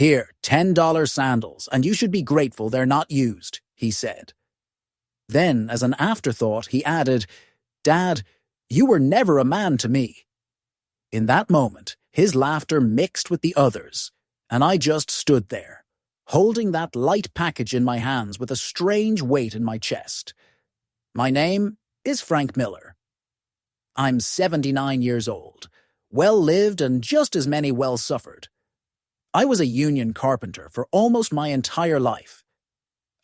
"Here, $10 sandals, and you should be grateful they're not used," he said. Then, as an afterthought, he added, "Dad, you were never a man to me." In that moment, his laughter mixed with the others, and I just stood there, holding that light package in my hands with a strange weight in my chest. My name is Frank Miller. I'm 79 years old, well-lived and just as many well-suffered. I was a union carpenter for almost my entire life.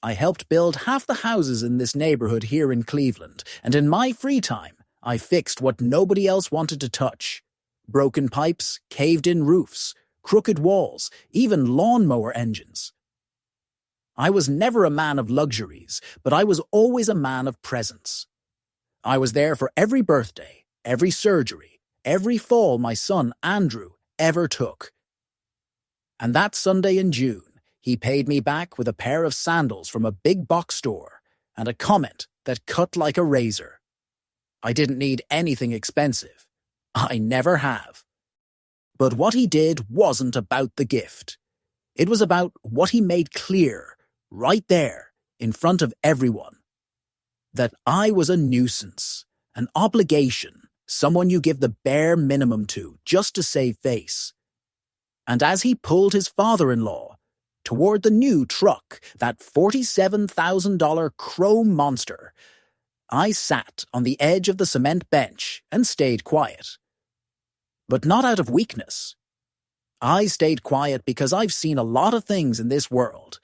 I helped build half the houses in this neighborhood here in Cleveland, and in my free time, I fixed what nobody else wanted to touch. Broken pipes, caved-in roofs, crooked walls, even lawnmower engines. I was never a man of luxuries, but I was always a man of presence. I was there for every birthday, every surgery, every fall my son Andrew ever took. And that Sunday in June, he paid me back with a pair of sandals from a big box store and a comment that cut like a razor. I didn't need anything expensive. I never have. But what he did wasn't about the gift. It was about what he made clear, right there, in front of everyone. That I was a nuisance, an obligation, someone you give the bare minimum to just to save face. And as he pulled his father-in-law toward the new truck, that $47,000 chrome monster, I sat on the edge of the cement bench and stayed quiet. But not out of weakness. I stayed quiet because I've seen a lot of things in this world.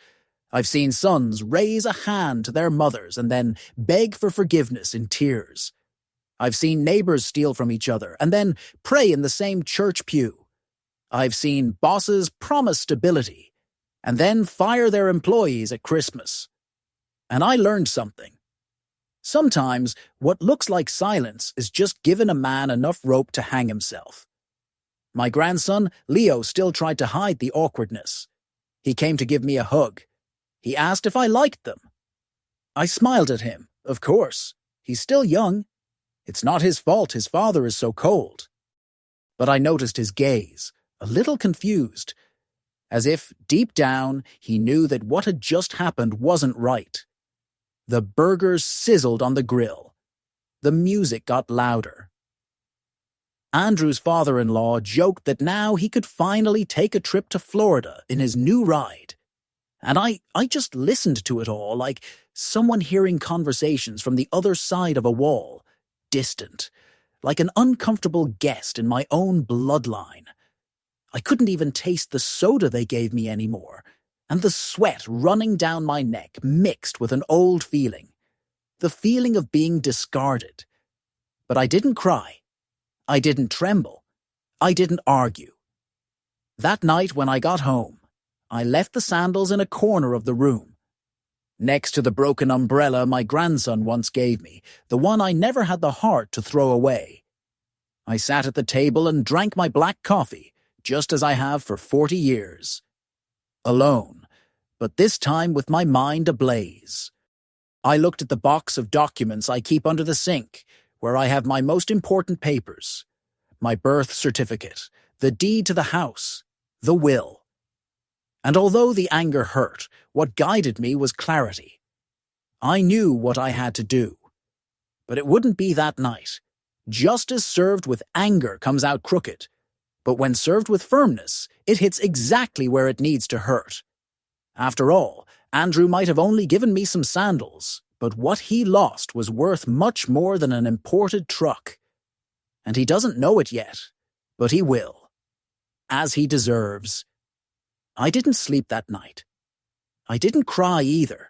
I've seen sons raise a hand to their mothers and then beg for forgiveness in tears. I've seen neighbors steal from each other and then pray in the same church pew. I've seen bosses promise stability and then fire their employees at Christmas. And I learned something. Sometimes what looks like silence is just giving a man enough rope to hang himself. My grandson, Leo, still tried to hide the awkwardness. He came to give me a hug. He asked if I liked them. I smiled at him, of course. He's still young. It's not his fault his father is so cold. But I noticed his gaze, a little confused, as if, deep down, he knew that what had just happened wasn't right. The burgers sizzled on the grill. The music got louder. Andrew's father-in-law joked that now he could finally take a trip to Florida in his new ride. And I just listened to it all like someone hearing conversations from the other side of a wall, distant, like an uncomfortable guest in my own bloodline. I couldn't even taste the soda they gave me anymore, and the sweat running down my neck mixed with an old feeling, the feeling of being discarded. But I didn't cry. I didn't tremble. I didn't argue. That night when I got home, I left the sandals in a corner of the room, next to the broken umbrella my grandson once gave me, the one I never had the heart to throw away. I sat at the table and drank my black coffee, just as I have for 40 years. Alone, but this time with my mind ablaze. I looked at the box of documents I keep under the sink, where I have my most important papers, my birth certificate, the deed to the house, the will. And although the anger hurt, what guided me was clarity. I knew what I had to do. But it wouldn't be that night. Justice served with anger comes out crooked. But when served with firmness, it hits exactly where it needs to hurt. After all, Andrew might have only given me some sandals, but what he lost was worth much more than an imported truck. And he doesn't know it yet, but he will. As he deserves. I didn't sleep that night. I didn't cry either.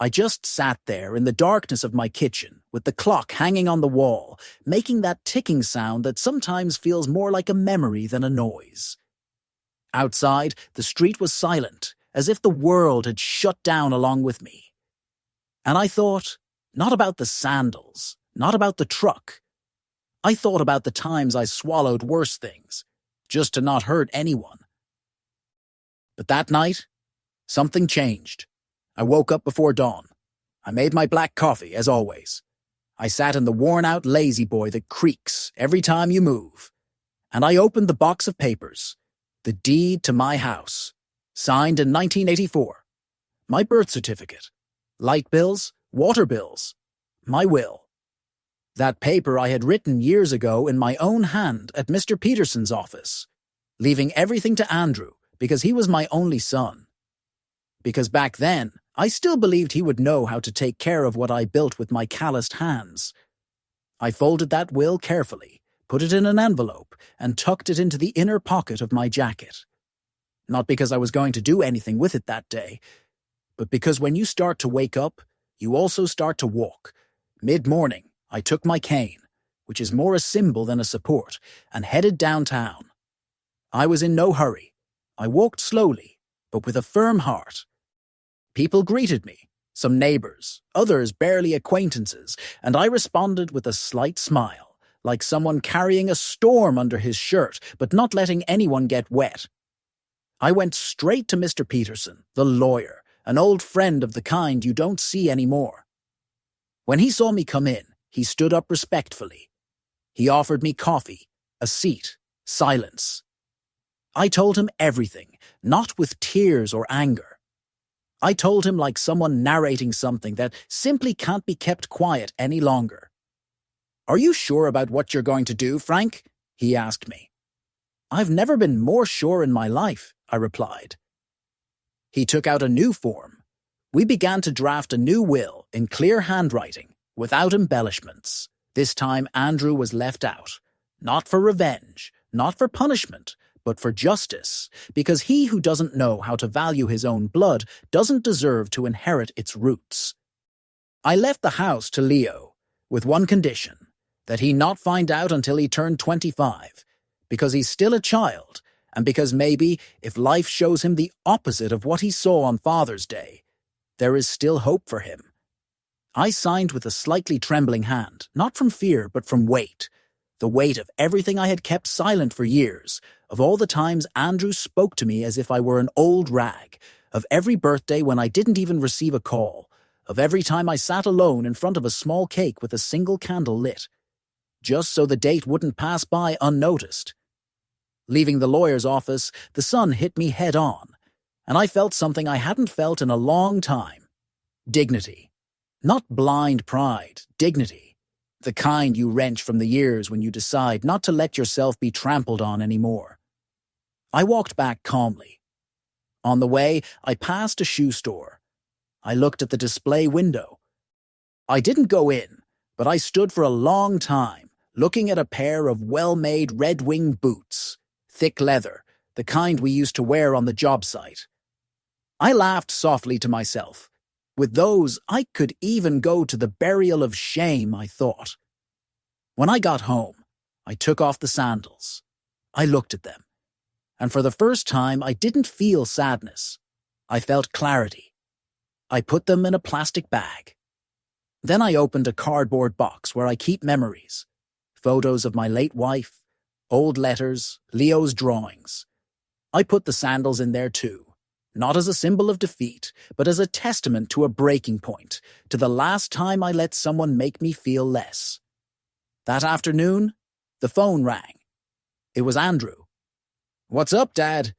I just sat there in the darkness of my kitchen, with the clock hanging on the wall, making that ticking sound that sometimes feels more like a memory than a noise. Outside, the street was silent, as if the world had shut down along with me. And I thought, not about the sandals, not about the truck. I thought about the times I swallowed worse things, just to not hurt anyone. But that night, something changed. I woke up before dawn. I made my black coffee, as always. I sat in the worn-out lazy boy that creaks every time you move. And I opened the box of papers. The deed to my house, signed in 1984. My birth certificate, light bills, water bills, my will. That paper I had written years ago in my own hand at Mr. Peterson's office, leaving everything to Andrew because he was my only son. Because back then, I still believed he would know how to take care of what I built with my calloused hands. I folded that will carefully, put it in an envelope, and tucked it into the inner pocket of my jacket. Not because I was going to do anything with it that day, but because when you start to wake up, you also start to walk. Mid-morning, I took my cane, which is more a symbol than a support, and headed downtown. I was in no hurry. I walked slowly, but with a firm heart. People greeted me, some neighbors, others barely acquaintances, and I responded with a slight smile, like someone carrying a storm under his shirt, but not letting anyone get wet. I went straight to Mr. Peterson, the lawyer, an old friend of the kind you don't see anymore. When he saw me come in, he stood up respectfully. He offered me coffee, a seat, silence. I told him everything, not with tears or anger. I told him like someone narrating something that simply can't be kept quiet any longer. "Are you sure about what you're going to do, Frank?" he asked me. "I've never been more sure in my life," I replied. He took out a new form. We began to draft a new will in clear handwriting, without embellishments. This time Andrew was left out, not for revenge, not for punishment, but for justice, because he who doesn't know how to value his own blood doesn't deserve to inherit its roots. I left the house to Leo, with one condition, that he not find out until he turned 25, because he's still a child, and because maybe, if life shows him the opposite of what he saw on Father's Day, there is still hope for him. I signed with a slightly trembling hand, not from fear, but from weight. The weight of everything I had kept silent for years, of all the times Andrew spoke to me as if I were an old rag, of every birthday when I didn't even receive a call, of every time I sat alone in front of a small cake with a single candle lit, just so the date wouldn't pass by unnoticed. Leaving the lawyer's office, the sun hit me head on, and I felt something I hadn't felt in a long time. Dignity. Not blind pride, dignity. The kind you wrench from the years when you decide not to let yourself be trampled on anymore. I walked back calmly. On the way, I passed a shoe store. I looked at the display window. I didn't go in, but I stood for a long time, looking at a pair of well-made red-wing boots, thick leather, the kind we used to wear on the job site. I laughed softly to myself. With those, I could even go to the burial of shame, I thought. When I got home, I took off the sandals. I looked at them, and for the first time I didn't feel sadness. I felt clarity. I put them in a plastic bag. Then I opened a cardboard box where I keep memories, photos of my late wife, old letters, Leo's drawings. I put the sandals in there too, not as a symbol of defeat, but as a testament to a breaking point, to the last time I let someone make me feel less. That afternoon, the phone rang. It was Andrew. "What's up, Dad?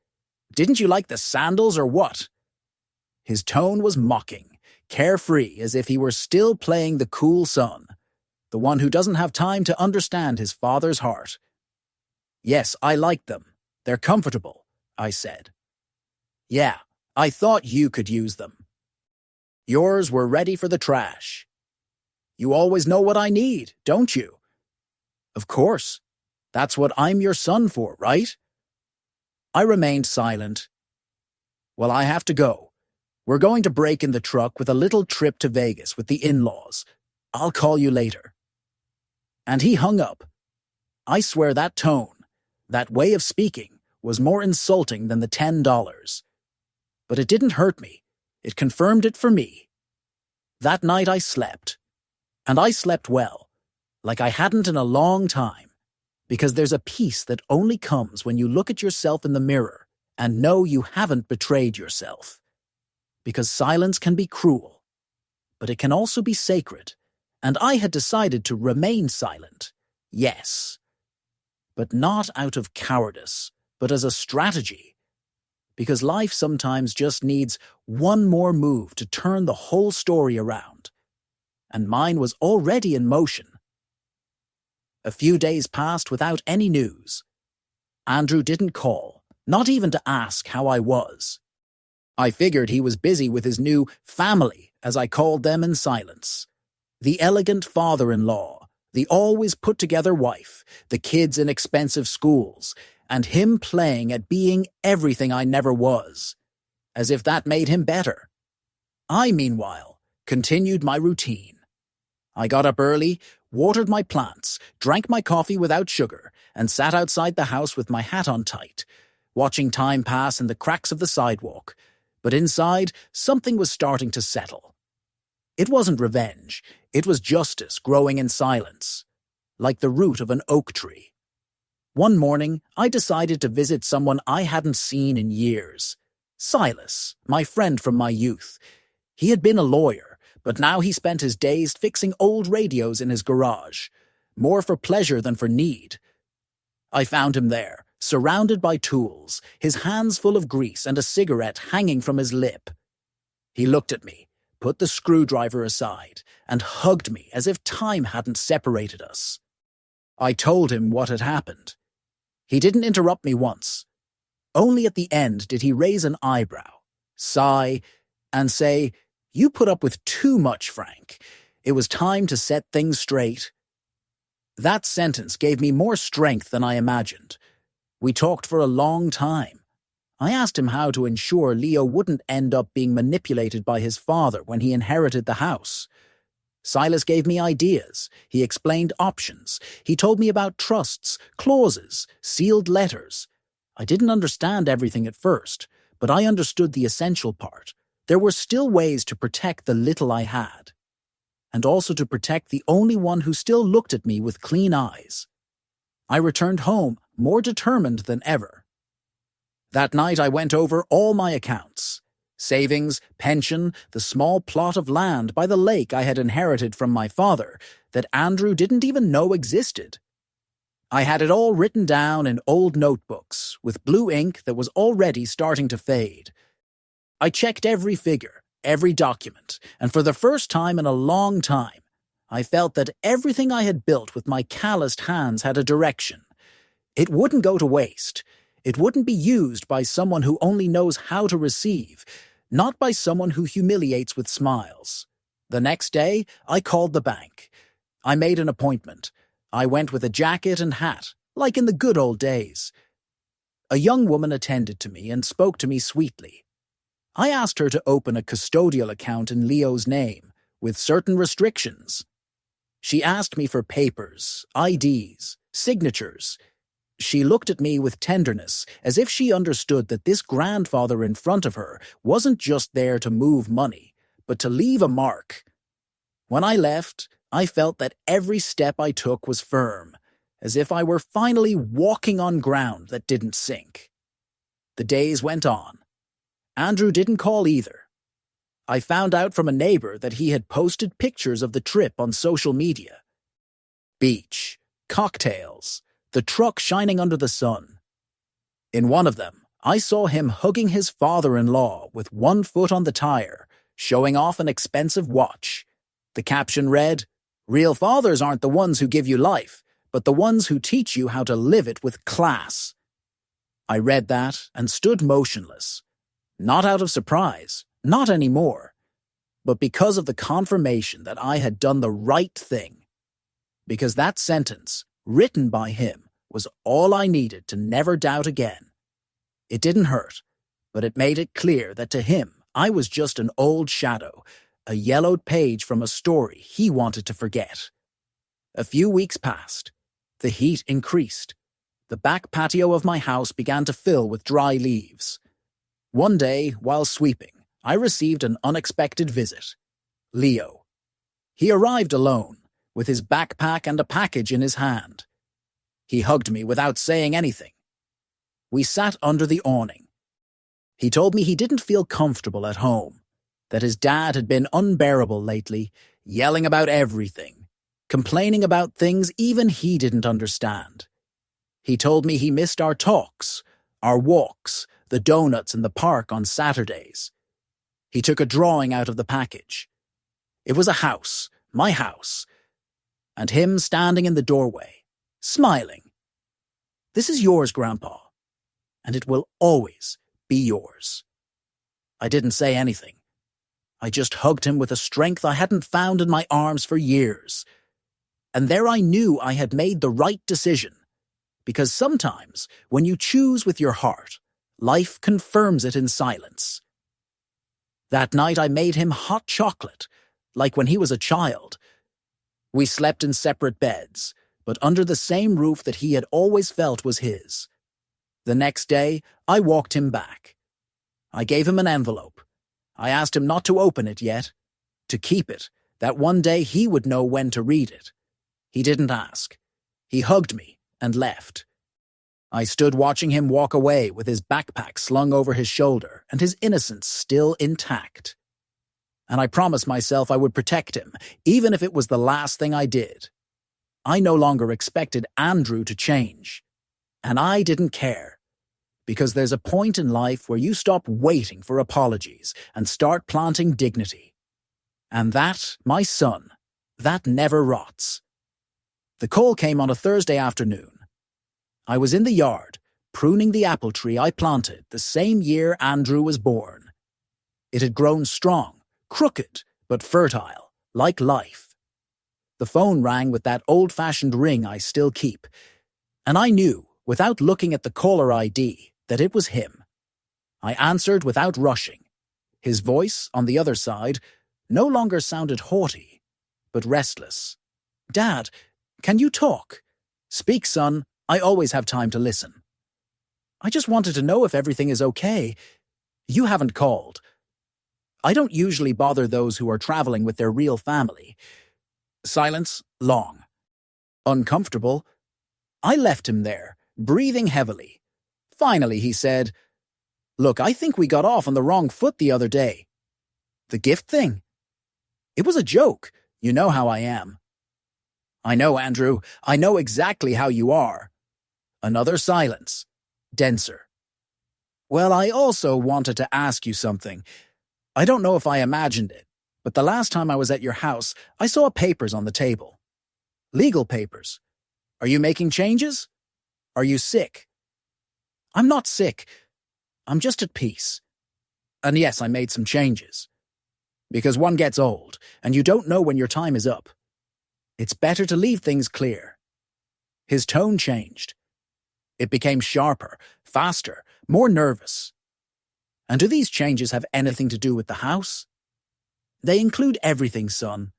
Didn't you like the sandals or what?" His tone was mocking, carefree, as if he were still playing the cool son, the one who doesn't have time to understand his father's heart. "Yes, I like them. They're comfortable," I said. "Yeah, I thought you could use them. Yours were ready for the trash." "You always know what I need, don't you?" "Of course. That's what I'm your son for, right?" I remained silent. "Well, I have to go. We're going to break in the truck with a little trip to Vegas with the in-laws. I'll call you later." And he hung up. I swear that tone, that way of speaking, was more insulting than the $10. But it didn't hurt me. It confirmed it for me. That night I slept. And I slept well, like I hadn't in a long time, because there's a peace that only comes when you look at yourself in the mirror and know you haven't betrayed yourself. Because silence can be cruel, but it can also be sacred, and I had decided to remain silent, yes. But not out of cowardice, but but as a strategy. Because life sometimes just needs one more move to turn the whole story around. And mine was already in motion. A few days passed without any news. Andrew didn't call, not even to ask how I was. I figured he was busy with his new family, as I called them in silence. The elegant father-in-law, the always put-together wife, the kids in expensive schools, and him playing at being everything I never was, as if that made him better. I, meanwhile, continued my routine. I got up early, watered my plants, drank my coffee without sugar, and sat outside the house with my hat on tight, watching time pass in the cracks of the sidewalk. But inside, something was starting to settle. It wasn't revenge, it was justice growing in silence, like the root of an oak tree. One morning, I decided to visit someone I hadn't seen in years. Silas, my friend from my youth. He had been a lawyer, but now he spent his days fixing old radios in his garage, more for pleasure than for need. I found him there, surrounded by tools, his hands full of grease and a cigarette hanging from his lip. He looked at me, put the screwdriver aside, and hugged me as if time hadn't separated us. I told him what had happened. He didn't interrupt me once. Only at the end did he raise an eyebrow, sigh, and say, "You put up with too much, Frank. It was time to set things straight." That sentence gave me more strength than I imagined. We talked for a long time. I asked him how to ensure Leo wouldn't end up being manipulated by his father when he inherited the house. Silas gave me ideas. He explained options. He told me about trusts, clauses, sealed letters. I didn't understand everything at first, but I understood the essential part. There were still ways to protect the little I had, and also to protect the only one who still looked at me with clean eyes. I returned home more determined than ever. That night I went over all my accounts. Savings, pension, the small plot of land by the lake I had inherited from my father that Andrew didn't even know existed. I had it all written down in old notebooks with blue ink that was already starting to fade. I checked every figure, every document, and for the first time in a long time, I felt that everything I had built with my calloused hands had a direction. It wouldn't go to waste. It wouldn't be used by someone who only knows how to receive, not by someone who humiliates with smiles. The next day, I called the bank. I made an appointment. I went with a jacket and hat, like in the good old days. A young woman attended to me and spoke to me sweetly. I asked her to open a custodial account in Leo's name, with certain restrictions. She asked me for papers, IDs, signatures. She looked at me with tenderness, as if she understood that this grandfather in front of her wasn't just there to move money, but to leave a mark. When I left, I felt that every step I took was firm, as if I were finally walking on ground that didn't sink. The days went on. Andrew didn't call either. I found out from a neighbor that he had posted pictures of the trip on social media. Beach, cocktails, the truck shining under the sun. In one of them, I saw him hugging his father-in-law with one foot on the tire, showing off an expensive watch. The caption read, "Real fathers aren't the ones who give you life, but the ones who teach you how to live it with class." I read that and stood motionless. Not out of surprise, not anymore, but because of the confirmation that I had done the right thing. Because that sentence, written by him, was all I needed to never doubt again. It didn't hurt, but it made it clear that to him I was just an old shadow, a yellowed page from a story he wanted to forget. A few weeks passed. The heat increased. The back patio of my house began to fill with dry leaves. One day, while sweeping, I received an unexpected visit. Leo. He arrived alone, with his backpack and a package in his hand. He hugged me without saying anything. We sat under the awning. He told me he didn't feel comfortable at home, that his dad had been unbearable lately, yelling about everything, complaining about things even he didn't understand. He told me he missed our talks, Our walks, the donuts in the park on Saturdays. He took a drawing out of the package. It was a house, my house, and him standing in the doorway, smiling. "This is yours, Grandpa, and it will always be yours." I didn't say anything. I just hugged him with a strength I hadn't found in my arms for years. And there I knew I had made the right decision, because sometimes when you choose with your heart, life confirms it in silence. That night I made him hot chocolate, like when he was a child. We slept in separate beds, but under the same roof that he had always felt was his. The next day, I walked him back. I gave him an envelope. I asked him not to open it yet, to keep it, that one day he would know when to read it. He didn't ask. He hugged me and left. I stood watching him walk away with his backpack slung over his shoulder and his innocence still intact. And I promised myself I would protect him, even if it was the last thing I did. I no longer expected Andrew to change. And I didn't care. Because there's a point in life where you stop waiting for apologies and start planting dignity. And that, my son, that never rots. The call came on a Thursday afternoon. I was in the yard, pruning the apple tree I planted the same year Andrew was born. It had grown strong, crooked, but fertile, like life. The phone rang with that old-fashioned ring I still keep, and I knew, without looking at the caller ID, that it was him. I answered without rushing. His voice, on the other side, no longer sounded haughty, but restless. "Dad, can you talk?" "Speak, son. I always have time to listen." "I just wanted to know if everything is okay. You haven't called. I don't usually bother those who are traveling with their real family." Silence, long. Uncomfortable. I left him there, breathing heavily. Finally, he said, "Look, I think we got off on the wrong foot the other day." "The gift thing?" "It was a joke. You know how I am." "I know, Andrew. I know exactly how you are." Another silence. Denser. "Well, I also wanted to ask you something. I don't know if I imagined it, but the last time I was at your house, I saw papers on the table. Legal papers. Are you making changes? Are you sick?" "I'm not sick. I'm just at peace. And yes, I made some changes. Because one gets old, and you don't know when your time is up. It's better to leave things clear." His tone changed. It became sharper, faster, more nervous. "And do these changes have anything to do with the house?" "They include everything, son.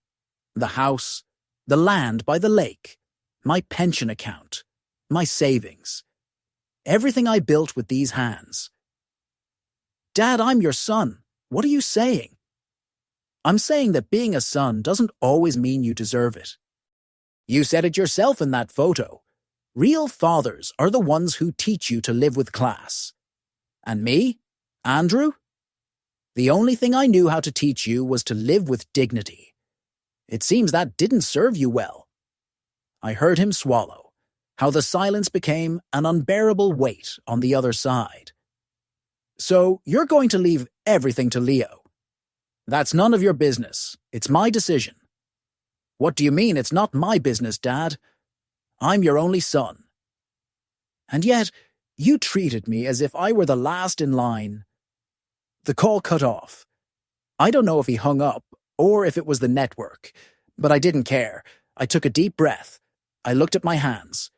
The house, the land by the lake, my pension account, my savings. Everything I built with these hands." "Dad, I'm your son. What are you saying?" "I'm saying that being a son doesn't always mean you deserve it. You said it yourself in that photo. Real fathers are the ones who teach you to live with class. And me, Andrew? The only thing I knew how to teach you was to live with dignity. It seems that didn't serve you well." I heard him swallow, how the silence became an unbearable weight on the other side. "So you're going to leave everything to Leo?" "That's none of your business. It's my decision." "What do you mean it's not my business, Dad? I'm your only son." "And yet, you treated me as if I were the last in line." The call cut off. I don't know if he hung up or if it was the network, but I didn't care. I took a deep breath. I looked at my hands,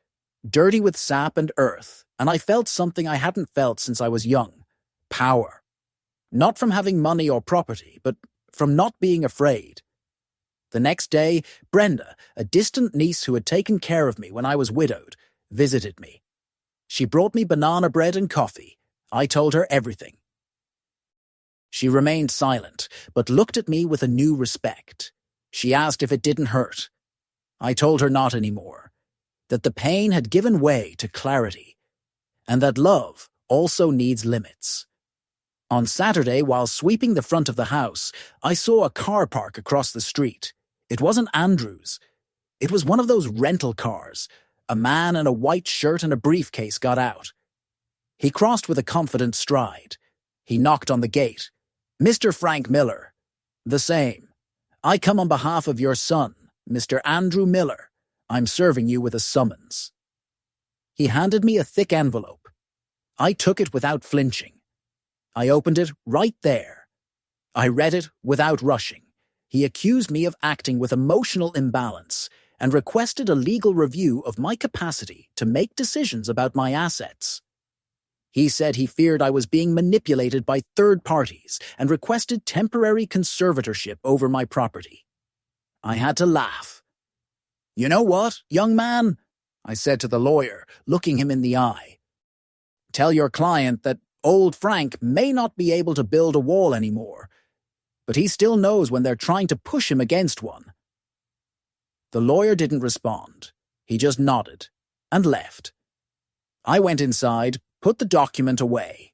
dirty with sap and earth, and I felt something I hadn't felt since I was young. Power. Not from having money or property, but from not being afraid. The next day, Brenda, a distant niece who had taken care of me when I was widowed, visited me. She brought me banana bread and coffee. I told her everything. She remained silent, but looked at me with a new respect. She asked if it didn't hurt. I told her not anymore, that the pain had given way to clarity, and that love also needs limits. On Saturday, while sweeping the front of the house, I saw a car park across the street. It wasn't Andrew's. It was one of those rental cars. A man in a white shirt and a briefcase got out. He crossed with a confident stride. He knocked on the gate. "Mr. Frank Miller." "The same. I come on behalf of your son, Mr. Andrew Miller. I'm serving you with a summons." He handed me a thick envelope. I took it without flinching. I opened it right there. I read it without rushing. He accused me of acting with emotional imbalance and requested a legal review of my capacity to make decisions about my assets. He said he feared I was being manipulated by third parties and requested temporary conservatorship over my property. I had to laugh. "You know what, young man?" I said to the lawyer, looking him in the eye. "Tell your client that old Frank may not be able to build a wall anymore, but he still knows when they're trying to push him against one." The lawyer didn't respond. He just nodded and left. I went inside, put the document away.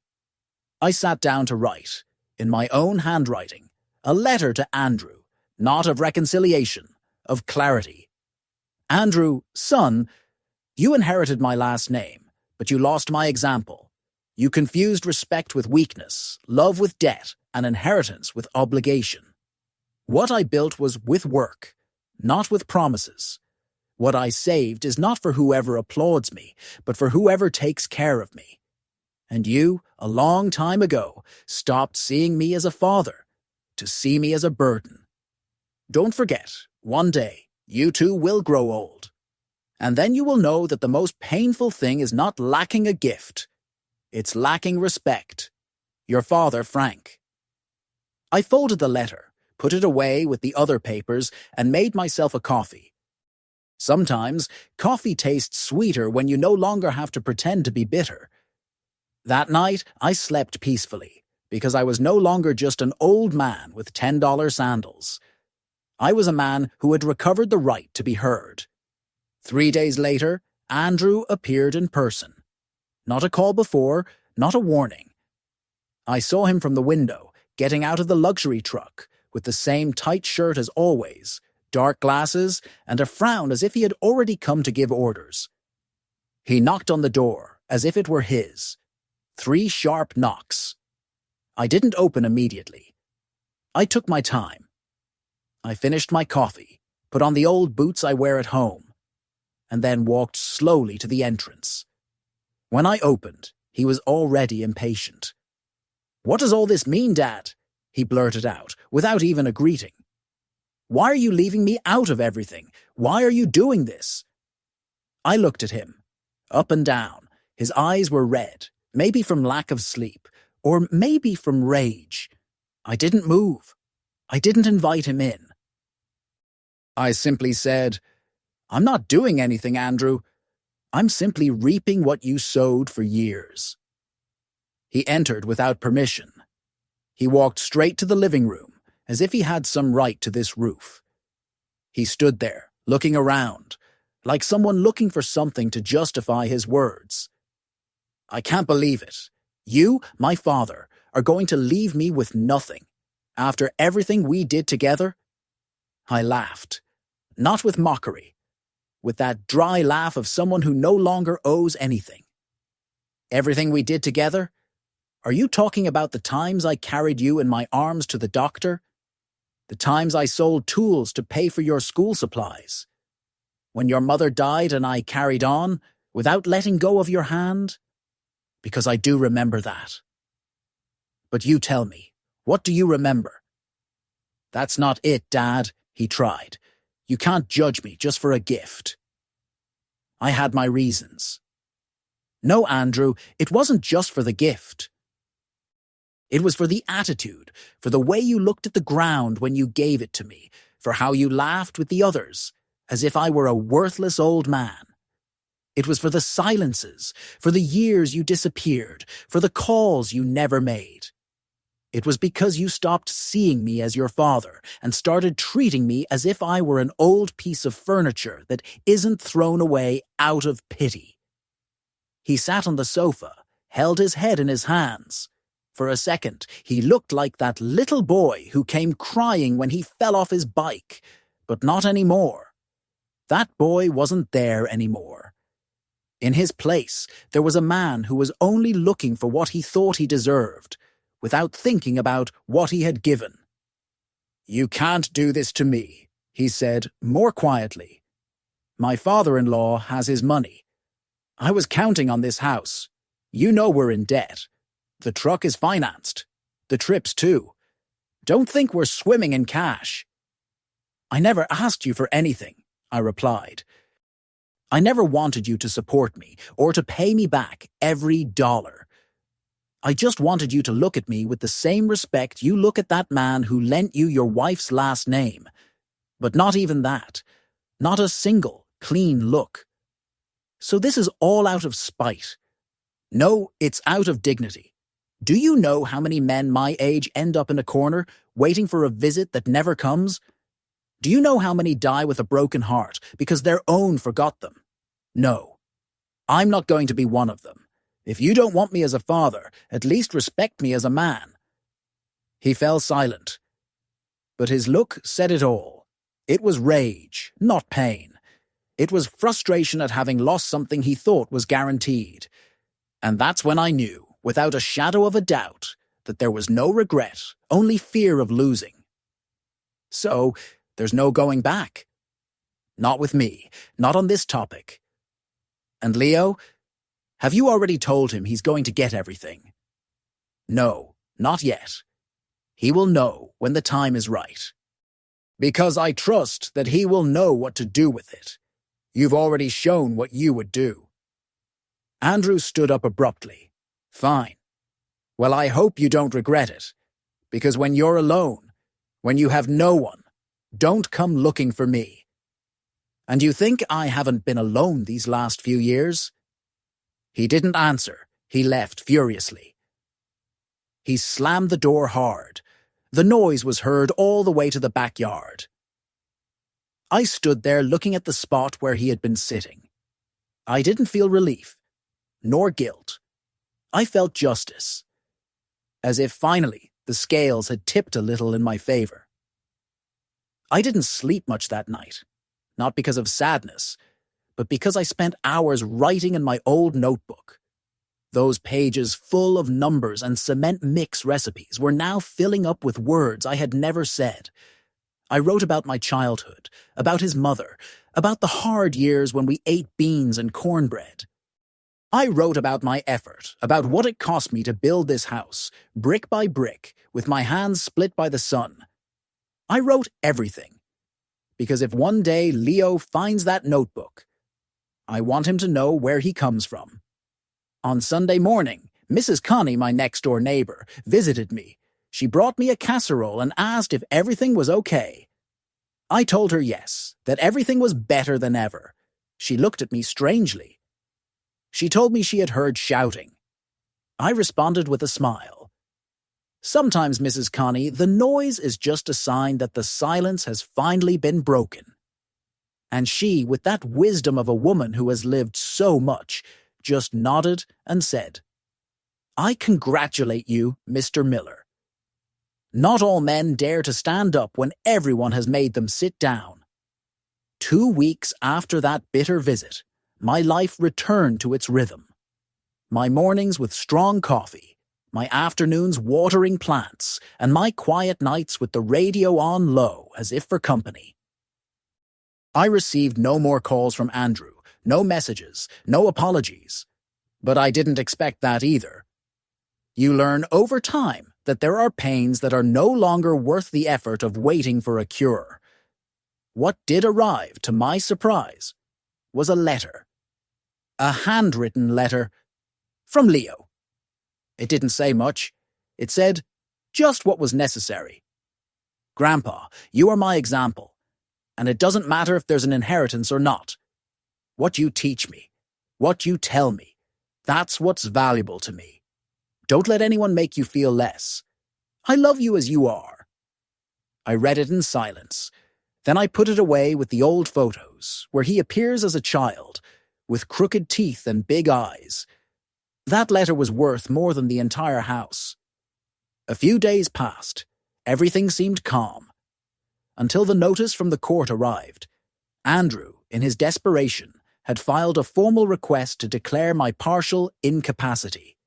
I sat down to write, in my own handwriting, a letter to Andrew, not of reconciliation, of clarity. "Andrew, son, you inherited my last name, but you lost my example. You confused respect with weakness, love with debt, and inheritance with obligation. What I built was with work, not with promises. What I saved is not for whoever applauds me, but for whoever takes care of me. And you, a long time ago, stopped seeing me as a father, to see me as a burden. Don't forget, one day, you too will grow old. And then you will know that the most painful thing is not lacking a gift. It's lacking respect. Your father, Frank." I folded the letter, put it away with the other papers, and made myself a coffee. Sometimes, coffee tastes sweeter when you no longer have to pretend to be bitter. That night, I slept peacefully, because I was no longer just an old man with $10 sandals. I was a man who had recovered the right to be heard. 3 days later, Andrew appeared in person. Not a call before, not a warning. I saw him from the window, getting out of the luxury truck, with the same tight shirt as always, dark glasses, and a frown as if he had already come to give orders. He knocked on the door, as if it were his. 3 sharp knocks. I didn't open immediately. I took my time. I finished my coffee, put on the old boots I wear at home, and then walked slowly to the entrance. When I opened, he was already impatient. "What does all this mean, Dad?" he blurted out, without even a greeting. "Why are you leaving me out of everything? Why are you doing this?" I looked at him, up and down. His eyes were red, maybe from lack of sleep, or maybe from rage. I didn't move. I didn't invite him in. I simply said, "I'm not doing anything, Andrew. I'm simply reaping what you sowed for years." He entered without permission. He walked straight to the living room, as if he had some right to this roof. He stood there, looking around, like someone looking for something to justify his words. "I can't believe it. You, my father, are going to leave me with nothing, after everything we did together?" I laughed, not with mockery, with that dry laugh of someone who no longer owes anything. "Everything we did together? Are you talking about the times I carried you in my arms to the doctor? The times I sold tools to pay for your school supplies? When your mother died and I carried on, without letting go of your hand? Because I do remember that. But you tell me, what do you remember?" "That's not it, Dad," he tried. "You can't judge me just for a gift." I had my reasons. "No, Andrew, it wasn't just for the gift. It was for the attitude, for the way you looked at the ground when you gave it to me, for how you laughed with the others, as if I were a worthless old man. It was for the silences, for the years you disappeared, for the calls you never made. It was because you stopped seeing me as your father and started treating me as if I were an old piece of furniture that isn't thrown away out of pity." He sat on the sofa, held his head in his hands. For a second, he looked like that little boy who came crying when he fell off his bike, but not anymore. That boy wasn't there anymore. In his place, there was a man who was only looking for what he thought he deserved, without thinking about what he had given. "You can't do this to me," he said, more quietly. "My father-in-law has his money. I was counting on this house. You know we're in debt. The truck is financed. The trips too. Don't think we're swimming in cash." "I never asked you for anything," I replied. "I never wanted you to support me or to pay me back every dollar. I just wanted you to look at me with the same respect you look at that man who lent you your wife's last name. But not even that. Not a single, clean look. So this is all out of spite. No, it's out of dignity. Do you know how many men my age end up in a corner, waiting for a visit that never comes? Do you know how many die with a broken heart because their own forgot them? No. I'm not going to be one of them. If you don't want me as a father, at least respect me as a man." He fell silent. But his look said it all. It was rage, not pain. It was frustration at having lost something he thought was guaranteed. And that's when I knew, without a shadow of a doubt, that there was no regret, only fear of losing. So, there's no going back. Not with me, not on this topic. And Leo, have you already told him he's going to get everything? No, not yet. He will know when the time is right. Because I trust that he will know what to do with it. You've already shown what you would do. Andrew stood up abruptly. Fine. Well, I hope you don't regret it. Because when you're alone, when you have no one, don't come looking for me. And you think I haven't been alone these last few years? He didn't answer. He left furiously. He slammed the door hard. The noise was heard all the way to the backyard. I stood there looking at the spot where he had been sitting. I didn't feel relief, nor guilt. I felt justice, as if finally the scales had tipped a little in my favor. I didn't sleep much that night, not because of sadness, but because I spent hours writing in my old notebook. Those pages full of numbers and cement mix recipes were now filling up with words I had never said. I wrote about my childhood, about his mother, about the hard years when we ate beans and cornbread. I wrote about my effort, about what it cost me to build this house, brick by brick, with my hands split by the sun. I wrote everything, because if one day Leo finds that notebook, I want him to know where he comes from. On Sunday morning, Mrs. Connie, my next-door neighbor, visited me. She brought me a casserole and asked if everything was okay. I told her yes, that everything was better than ever. She looked at me strangely. She told me she had heard shouting. I responded with a smile. Sometimes, Mrs. Connie, the noise is just a sign that the silence has finally been broken. And she, with that wisdom of a woman who has lived so much, just nodded and said, "I congratulate you, Mr. Miller. Not all men dare to stand up when everyone has made them sit down." 2 weeks after that bitter visit, my life returned to its rhythm. My mornings with strong coffee, my afternoons watering plants, and my quiet nights with the radio on low as if for company. I received no more calls from Andrew, no messages, no apologies. But I didn't expect that either. You learn over time that there are pains that are no longer worth the effort of waiting for a cure. What did arrive, to my surprise, was a letter. A handwritten letter from Leo. It didn't say much. It said just what was necessary. "Grandpa, you are my example, and it doesn't matter if there's an inheritance or not. What you teach me, what you tell me, that's what's valuable to me. Don't let anyone make you feel less. I love you as you are." I read it in silence. Then I put it away with the old photos, where he appears as a child, with crooked teeth and big eyes. That letter was worth more than the entire house. A few days passed. Everything seemed calm. Until the notice from the court arrived. Andrew, in his desperation, had filed a formal request to declare my partial incapacity.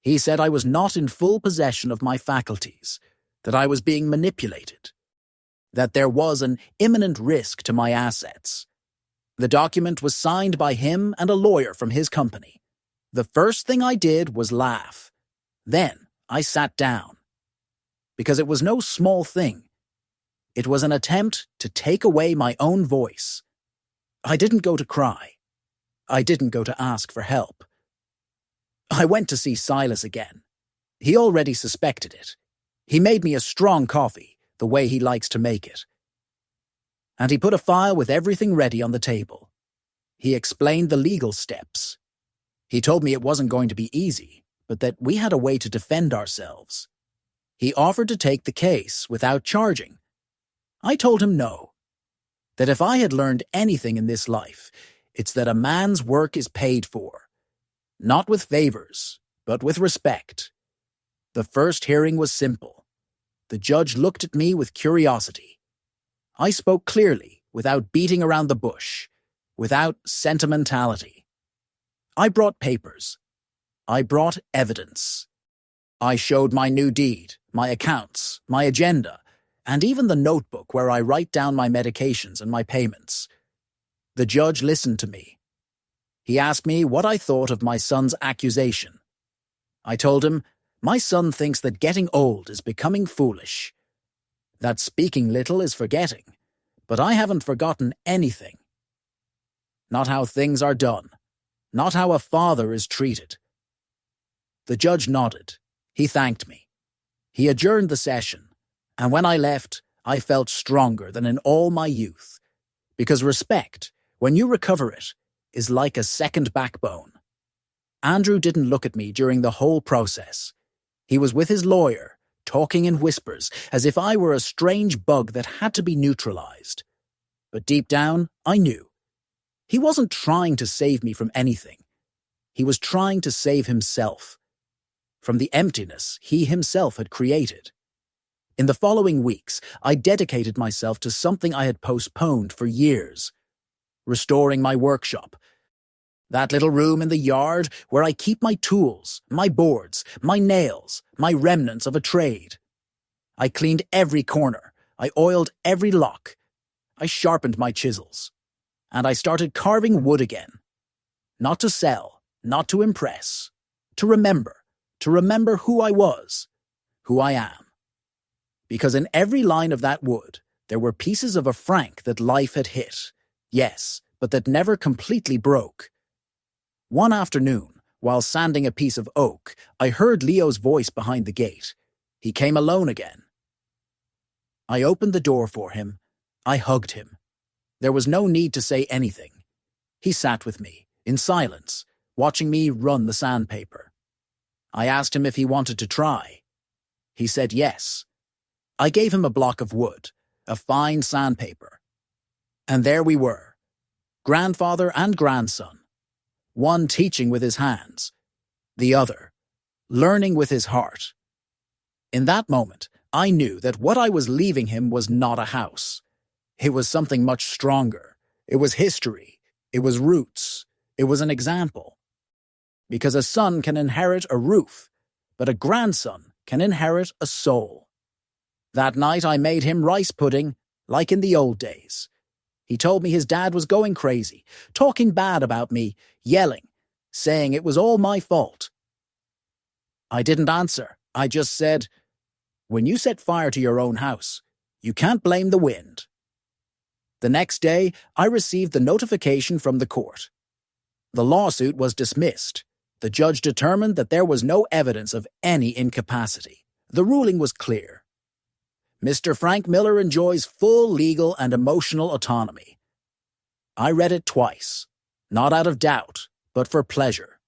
He said I was not in full possession of my faculties, that I was being manipulated, that there was an imminent risk to my assets. The document was signed by him and a lawyer from his company. The first thing I did was laugh. Then I sat down. Because it was no small thing. It was an attempt to take away my own voice. I didn't go to cry. I didn't go to ask for help. I went to see Silas again. He already suspected it. He made me a strong coffee, the way he likes to make it. And he put a file with everything ready on the table. He explained the legal steps. He told me it wasn't going to be easy, but that we had a way to defend ourselves. He offered to take the case without charging. I told him no. That if I had learned anything in this life, it's that a man's work is paid for. Not with favors, but with respect. The first hearing was simple. The judge looked at me with curiosity. I spoke clearly, without beating around the bush, without sentimentality. I brought papers. I brought evidence. I showed my new deed, my accounts, my agenda, and even the notebook where I write down my medications and my payments. The judge listened to me. He asked me what I thought of my son's accusation. I told him, my son thinks that getting old is becoming foolish. That speaking little is forgetting, but I haven't forgotten anything. Not how things are done, not how a father is treated. The judge nodded. He thanked me. He adjourned the session, and when I left, I felt stronger than in all my youth, because respect, when you recover it, is like a second backbone. Andrew didn't look at me during the whole process. He was with his lawyer, talking in whispers, as if I were a strange bug that had to be neutralized. But deep down, I knew. He wasn't trying to save me from anything. He was trying to save himself. From the emptiness he himself had created. In the following weeks, I dedicated myself to something I had postponed for years. Restoring my workshop. That little room in the yard where I keep my tools, my boards, my nails, my remnants of a trade. I cleaned every corner. I oiled every lock. I sharpened my chisels. And I started carving wood again. Not to sell, not to impress. To remember who I was, who I am. Because in every line of that wood, there were pieces of a franc that life had hit. Yes, but that never completely broke. One afternoon, while sanding a piece of oak, I heard Leo's voice behind the gate. He came alone again. I opened the door for him. I hugged him. There was no need to say anything. He sat with me, in silence, watching me run the sandpaper. I asked him if he wanted to try. He said yes. I gave him a block of wood, a fine sandpaper. And there we were, grandfather and grandson. One teaching with his hands, the other learning with his heart. In that moment, I knew that what I was leaving him was not a house. It was something much stronger. It was history. It was roots. It was an example. Because a son can inherit a roof, but a grandson can inherit a soul. That night I made him rice pudding, like in the old days. He told me his dad was going crazy, talking bad about me, yelling, saying it was all my fault. I didn't answer. I just said, when you set fire to your own house, you can't blame the wind. The next day, I received the notification from the court. The lawsuit was dismissed. The judge determined that there was no evidence of any incapacity. The ruling was clear. Mr. Frank Miller enjoys full legal and emotional autonomy. I read it twice, not out of doubt, but for pleasure,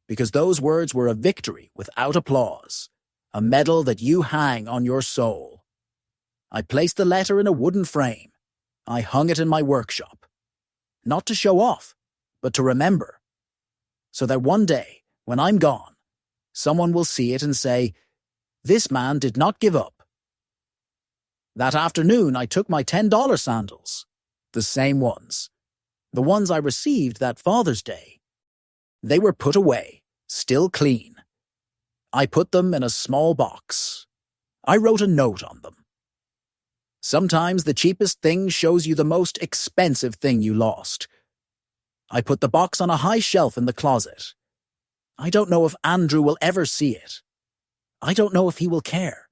because those words were a victory without applause, a medal that you hang on your soul. I placed the letter in a wooden frame. I hung it in my workshop. Not to show off, but to remember. So that one day, when I'm gone, someone will see it and say, this man did not give up. That afternoon, I took my $10 sandals, the same ones. The ones I received that Father's Day. They were put away, still clean. I put them in a small box. I wrote a note on them. Sometimes the cheapest thing shows you the most expensive thing you lost. I put the box on a high shelf in the closet. I don't know if Andrew will ever see it. I don't know if he will care.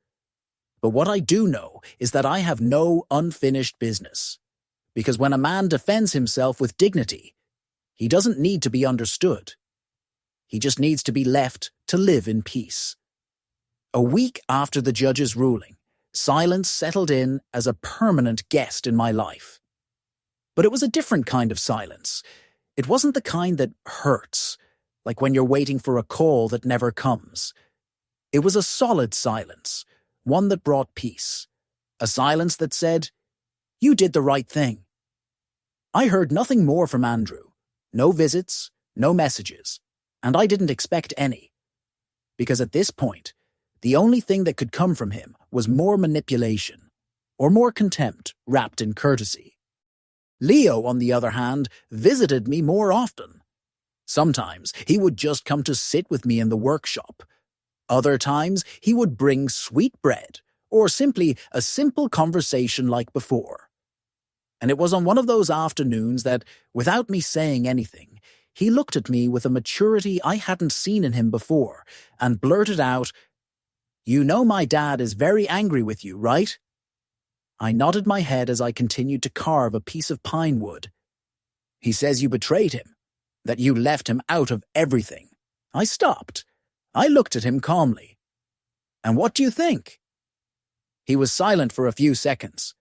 But what I do know is that I have no unfinished business. Because when a man defends himself with dignity, he doesn't need to be understood. He just needs to be left to live in peace. A week after the judge's ruling, silence settled in as a permanent guest in my life. But it was a different kind of silence. It wasn't the kind that hurts, like when you're waiting for a call that never comes. It was a solid silence, one that brought peace. A silence that said, "You did the right thing." I heard nothing more from Andrew. No visits, no messages, and I didn't expect any. Because at this point, the only thing that could come from him was more manipulation, or more contempt wrapped in courtesy. Leo, on the other hand, visited me more often. Sometimes he would just come to sit with me in the workshop. Other times he would bring sweet bread, or simply a simple conversation like before. And it was on one of those afternoons that, without me saying anything, he looked at me with a maturity I hadn't seen in him before and blurted out, "You know my dad is very angry with you, right?" I nodded my head as I continued to carve a piece of pine wood. "He says you betrayed him, that you left him out of everything." I stopped. I looked at him calmly. "And what do you think?" He was silent for a few seconds.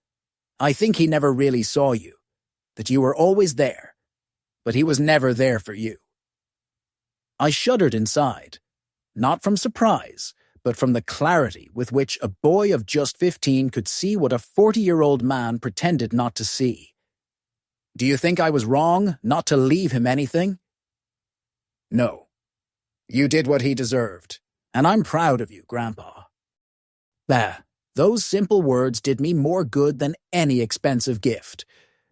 "I think he never really saw you, that you were always there, but he was never there for you." I shuddered inside, not from surprise, but from the clarity with which a boy of just 15 could see what a 40-year-old man pretended not to see. "Do you think I was wrong not to leave him anything?" "No. You did what he deserved, and I'm proud of you, Grandpa." Those simple words did me more good than any expensive gift.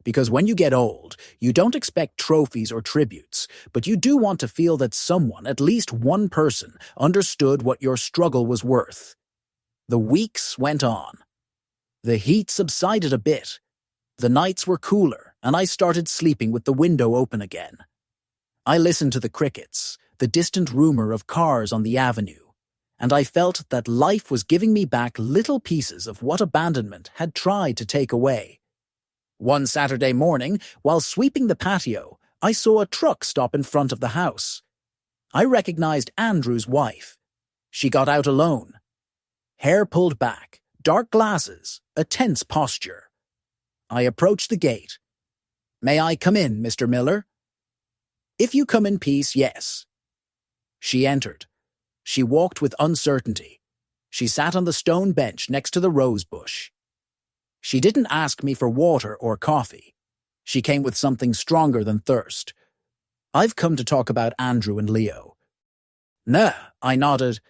Because when you get old, you don't expect trophies or tributes, but you do want to feel that someone, at least one person, understood what your struggle was worth. The weeks went on. The heat subsided a bit. The nights were cooler, and I started sleeping with the window open again. I listened to the crickets, the distant rumor of cars on the avenue, and I felt that life was giving me back little pieces of what abandonment had tried to take away. One Saturday morning, while sweeping the patio, I saw a truck stop in front of the house. I recognized Andrew's wife. She got out alone. Hair pulled back, dark glasses, a tense posture. I approached the gate. "May I come in, Mr. Miller?" "If you come in peace, yes." She entered. She walked with uncertainty. She sat on the stone bench next to the rose bush. She didn't ask me for water or coffee. She came with something stronger than thirst. "I've come to talk about Andrew and Leo." "Nah," I nodded.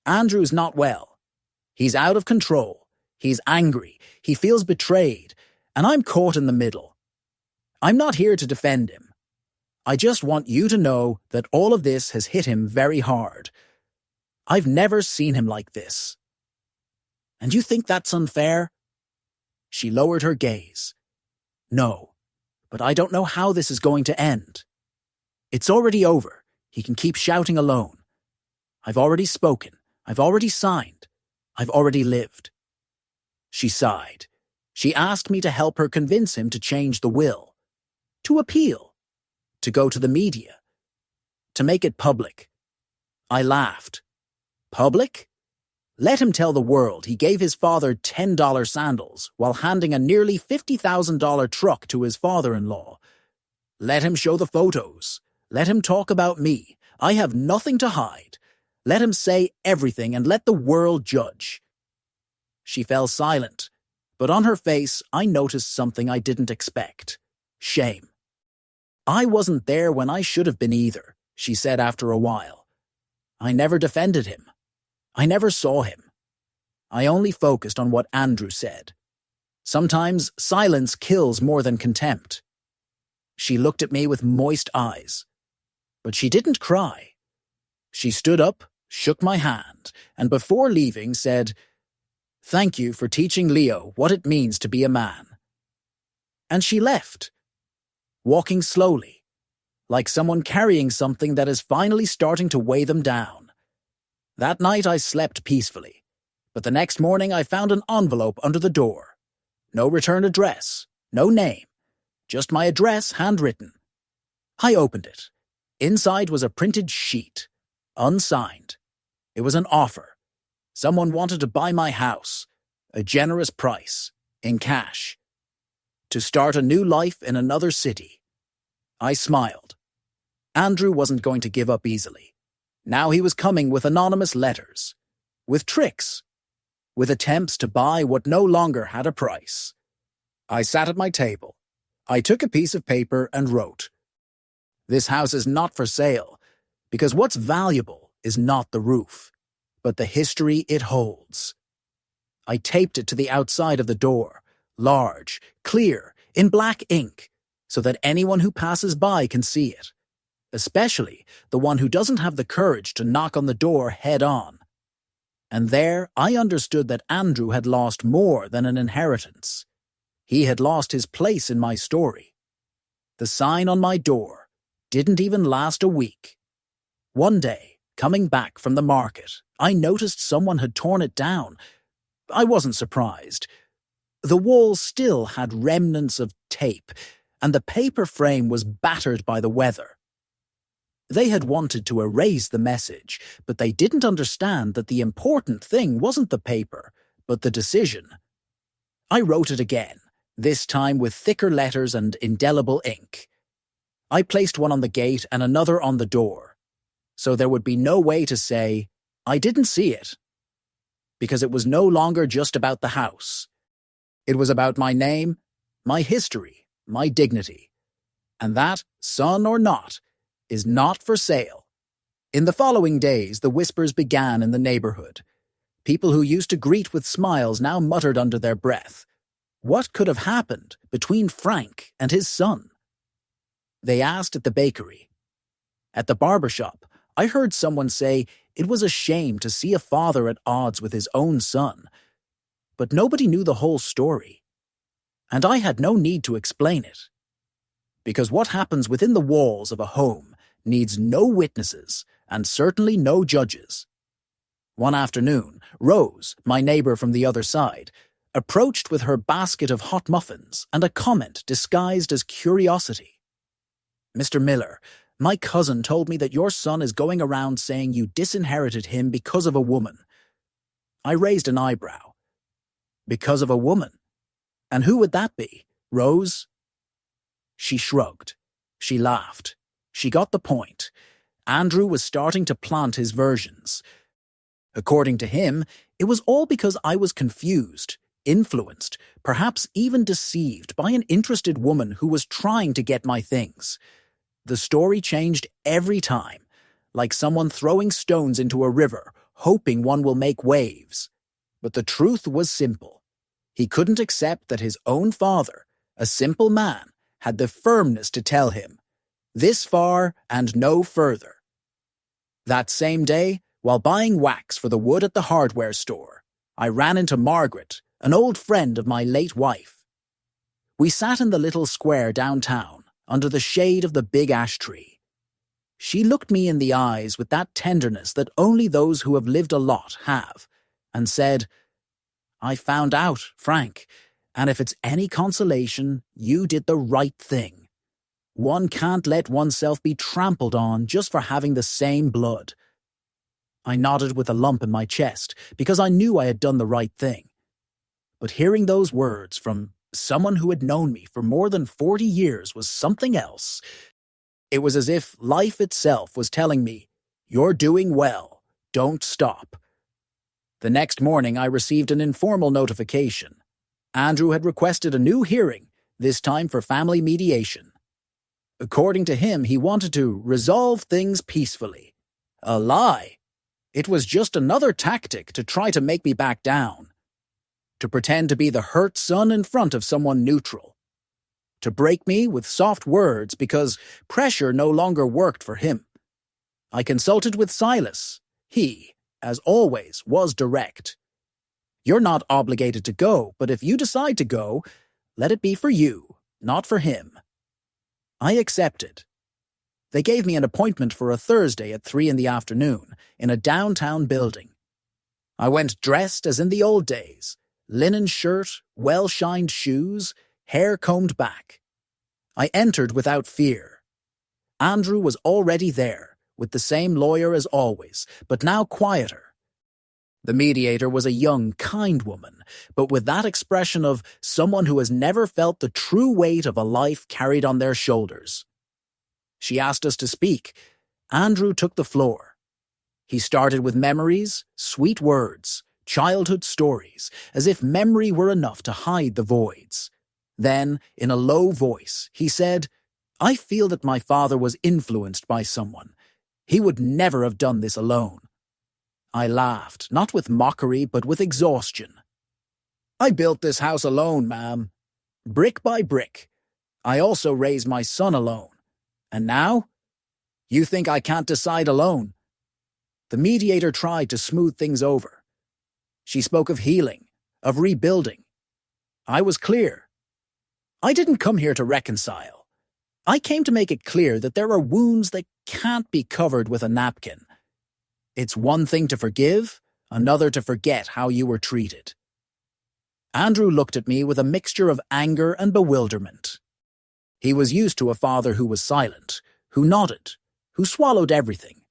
"Andrew's not well. He's out of control. He's angry. He feels betrayed. And I'm caught in the middle. I'm not here to defend him. I just want you to know that all of this has hit him very hard. I've never seen him like this." "And you think that's unfair?" She lowered her gaze. "No, but I don't know how this is going to end. It's already over. He can keep shouting alone. I've already spoken. I've already signed. I've already lived." She sighed. She asked me to help her convince him to change the will, to appeal, to go to the media, to make it public. I laughed. Public? Let him tell the world he gave his father $10 sandals while handing a nearly $50,000 truck to his father-in-law. Let him show the photos. Let him talk about me. I have nothing to hide. Let him say everything and let the world judge. She fell silent, but on her face I noticed something I didn't expect. Shame. "I wasn't there when I should have been either," she said after a while. "I never defended him. I never saw him. I only focused on what Andrew said. Sometimes silence kills more than contempt." She looked at me with moist eyes. But she didn't cry. She stood up, shook my hand, and before leaving said, "Thank you for teaching Leo what it means to be a man." And she left, walking slowly, like someone carrying something that is finally starting to weigh them down. That night I slept peacefully, but the next morning I found an envelope under the door. No return address, no name, just my address handwritten. I opened it. Inside was a printed sheet, unsigned. It was an offer. Someone wanted to buy my house, a generous price, in cash, to start a new life in another city. I smiled. Andrew wasn't going to give up easily. Now he was coming with anonymous letters, with tricks, with attempts to buy what no longer had a price. I sat at my table. I took a piece of paper and wrote, "This house is not for sale, because what's valuable is not the roof, but the history it holds." I taped it to the outside of the door, large, clear, in black ink, so that anyone who passes by can see it, especially the one who doesn't have the courage to knock on the door head-on. And there I understood that Andrew had lost more than an inheritance. He had lost his place in my story. The sign on my door didn't even last a week. One day, coming back from the market, I noticed someone had torn it down. I wasn't surprised. The wall still had remnants of tape, and the paper frame was battered by the weather. They had wanted to erase the message, but they didn't understand that the important thing wasn't the paper, but the decision. I wrote it again, this time with thicker letters and indelible ink. I placed one on the gate and another on the door, so there would be no way to say, "I didn't see it," because it was no longer just about the house. It was about my name, my history, my dignity. And that, son or not, is not for sale. In the following days, the whispers began in the neighborhood. People who used to greet with smiles now muttered under their breath, what could have happened between Frank and his son? They asked at the bakery. At the barber shop, I heard someone say it was a shame to see a father at odds with his own son. But nobody knew the whole story. And I had no need to explain it. Because what happens within the walls of a home needs no witnesses and certainly no judges. One afternoon, Rose, my neighbor from the other side, approached with her basket of hot muffins and a comment disguised as curiosity. "Mr. Miller, my cousin told me that your son is going around saying you disinherited him because of a woman." I raised an eyebrow. "Because of a woman? And who would that be? Rose?" She shrugged. She laughed. She got the point. Andrew was starting to plant his versions. According to him, it was all because I was confused, influenced, perhaps even deceived by an interested woman who was trying to get my things. The story changed every time, like someone throwing stones into a river, hoping one will make waves. But the truth was simple. He couldn't accept that his own father, a simple man, had the firmness to tell him, "This far and no further." That same day, while buying wax for the wood at the hardware store, I ran into Margaret, an old friend of my late wife. We sat in the little square downtown, under the shade of the big ash tree. She looked me in the eyes with that tenderness that only those who have lived a lot have, and said, "I found out, Frank, and if it's any consolation, you did the right thing. One can't let oneself be trampled on just for having the same blood." I nodded with a lump in my chest because I knew I had done the right thing. But hearing those words from someone who had known me for more than 40 years was something else. It was as if life itself was telling me, "You're doing well. Don't stop." The next morning I received an informal notification. Andrew had requested a new hearing, this time for family mediation. According to him, he wanted to resolve things peacefully. A lie. It was just another tactic to try to make me back down. To pretend to be the hurt son in front of someone neutral. to break me with soft words because pressure no longer worked for him. I consulted with Silas. He, as always, was direct. You're not obligated to go, but if you decide to go, let it be for you, not for him. I accepted. They gave me an appointment for a Thursday at 3 in the afternoon in a downtown building. I went dressed as in the old days, linen shirt, well-shined shoes, hair combed back. I entered without fear. Andrew was already there, with the same lawyer as always, but now quieter. The mediator was a young, kind woman, but with that expression of someone who has never felt the true weight of a life carried on their shoulders. She asked us to speak. Andrew took the floor. He started with memories, sweet words, childhood stories, as if memory were enough to hide the voids. Then, in a low voice, he said, I feel that my father was influenced by someone. He would never have done this alone. I laughed, not with mockery, but with exhaustion. I built this house alone, ma'am. Brick by brick. I also raised my son alone. And now? You think I can't decide alone? The mediator tried to smooth things over. She spoke of healing, of rebuilding. I was clear. I didn't come here to reconcile. I came to make it clear that there are wounds that can't be covered with a napkin. It's one thing to forgive, another to forget how you were treated. Andrew looked at me with a mixture of anger and bewilderment. He was used to a father who was silent, who nodded, who swallowed everything.